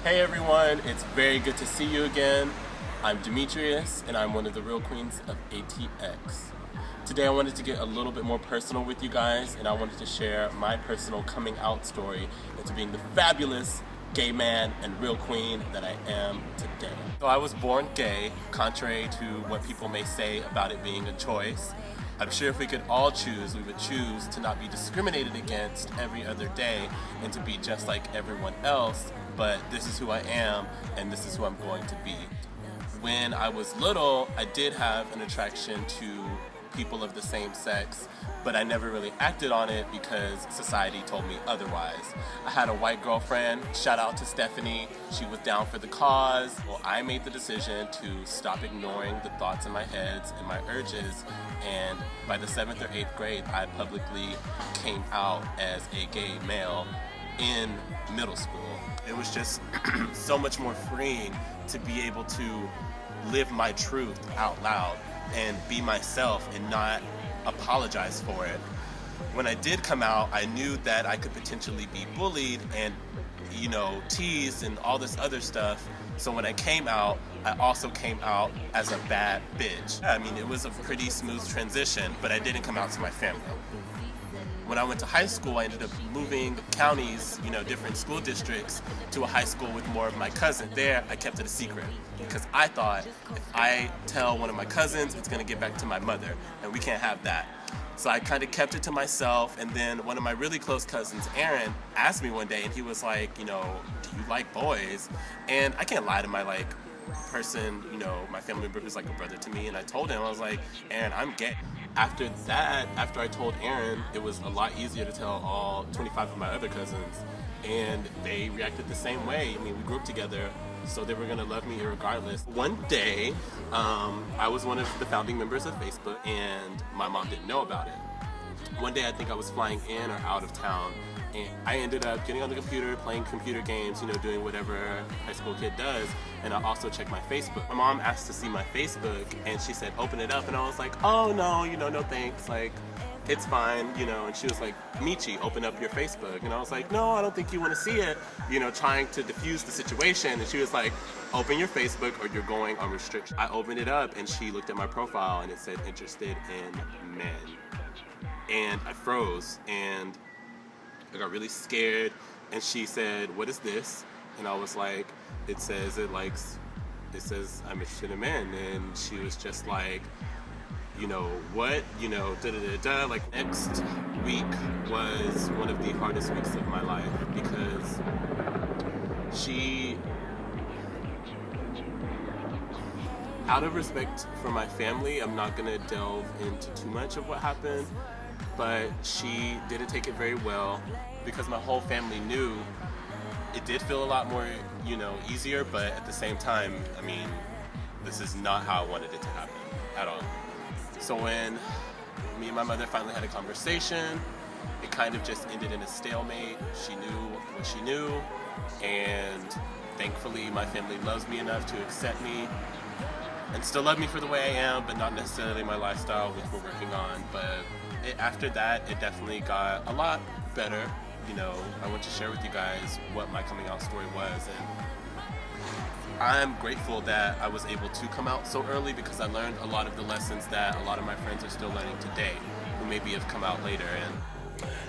Hey everyone, it's very good to see you again. I'm Demetrius, and I'm one of the real queens of ATX. Today I wanted to get a little bit more personal with you guys, and I wanted to share my personal coming out story into being the fabulous gay man and real queen that I am today. So I was born gay, contrary to what people may say about it being a choice. I'm sure if we could all choose, we would choose to not be discriminated against every other day and to be just like everyone else. But this is who I am, and this is who I'm going to be. When I was little, I did have an attraction to people of the same sex, but I never really acted on it because society told me otherwise. I had a white girlfriend, shout out to Stephanie, she was down for the cause. Well, I made the decision to stop ignoring the thoughts in my head and my urges, and by the 7th or 8th grade, I publicly came out as a gay male in middle school. It was just so much more freeing to be able to live my truth out loud and be myself and not apologize for it. When I did come out, I knew that I could potentially be bullied and, teased and all this other stuff. So when I came out, I also came out as a bad bitch. I mean, it was a pretty smooth transition, but I didn't come out to my family. When I went to high school, I ended up moving counties, different school districts, to a high school with more of my cousins. There, I kept it a secret because I thought if I tell one of my cousins, it's gonna get back to my mother, and we can't have that. So I kind of kept it to myself, and then one of my really close cousins, Aaron, asked me one day, and he was like, do you like boys? And I can't lie to my person, my family member who's like a brother to me, and I told him, I was like, Aaron, I'm gay. After that, after I told Aaron, it was a lot easier to tell all 25 of my other cousins, and they reacted the same way. I mean, we grew up together, so they were gonna love me regardless. One day, I was one of the founding members of Facebook, and my mom didn't know about it. One day, I think I was flying in or out of town, and I ended up getting on the computer, playing computer games, doing whatever a high school kid does, and I also checked my Facebook. My mom asked to see my Facebook, and she said, open it up, and I was like, oh no, no thanks, it's fine, and she was like, Michi, open up your Facebook, and I was like, no, I don't think you want to see it, trying to diffuse the situation, and she was like, open your Facebook or you're going on restriction. I opened it up, and she looked at my profile, and it said, interested in men, and I froze, and I got really scared, and she said, what is this? And I was like, it says I'm interested in men. And she was just like, what? Da-da-da-da. Like, next week was one of the hardest weeks of my life because she, out of respect for my family, I'm not gonna delve into too much of what happened, but she didn't take it very well because my whole family knew. It did feel a lot more, easier, but at the same time, I mean, this is not how I wanted it to happen at all. So when me and my mother finally had a conversation, it kind of just ended in a stalemate. She knew what she knew, and thankfully my family loves me enough to accept me and still love me for the way I am, but not necessarily my lifestyle, which we're working on. But after that, it definitely got a lot better. I want to share with you guys what my coming out story was, and I'm grateful that I was able to come out so early because I learned a lot of the lessons that a lot of my friends are still learning today, who maybe have come out later.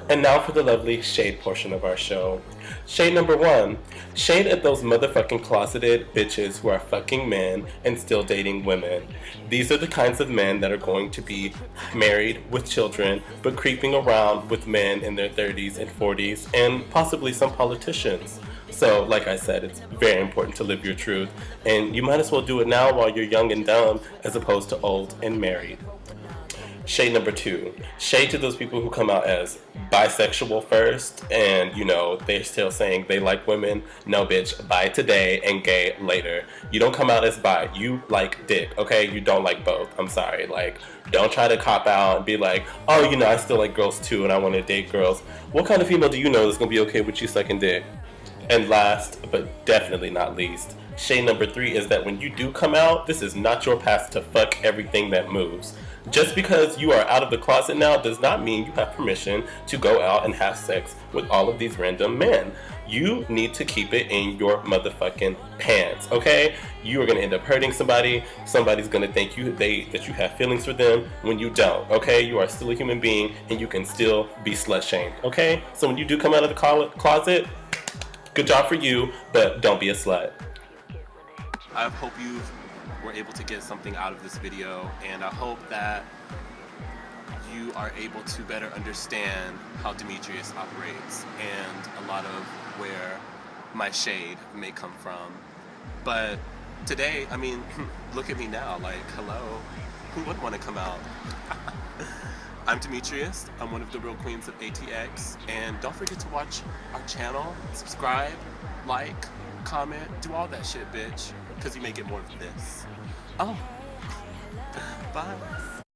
And now for the lovely shade portion of our show. Shade number 1. Shade at those motherfucking closeted bitches who are fucking men and still dating women. These are the kinds of men that are going to be married with children, but creeping around with men in their 30s and 40s, and possibly some politicians. So, like I said, it's very important to live your truth, and you might as well do it now while you're young and dumb, as opposed to old and married. Shade number 2. Shade to those people who come out as bisexual first and, they're still saying they like women. No, bitch, bi today and gay later. You don't come out as bi. You like dick, okay? You don't like both. I'm sorry. Don't try to cop out and be like, oh, I still like girls too and I want to date girls. What kind of female do you know that's going to be okay with you sucking dick? And last, but definitely not least, shade number 3 is that when you do come out, this is not your path to fuck everything that moves. Just because you are out of the closet now does not mean you have permission to go out and have sex with all of these random men. you need to keep it in your motherfucking pants, okay? You are gonna end up hurting somebody. Somebody's gonna think that you have feelings for them when you don't, okay? You are still a human being and you can still be slut shamed, okay? So when you do come out of the closet, good job for you, but don't be a slut. I hope you were able to get something out of this video, and I hope that you are able to better understand how Demetrius operates and a lot of where my shade may come from. But today, I mean, look at me now, like, hello, who would want to come out? I'm Demetrius, I'm one of the real queens of ATX, and don't forget to watch our channel, subscribe, like, comment, do all that shit, bitch, because you may get more of this. Oh, bye.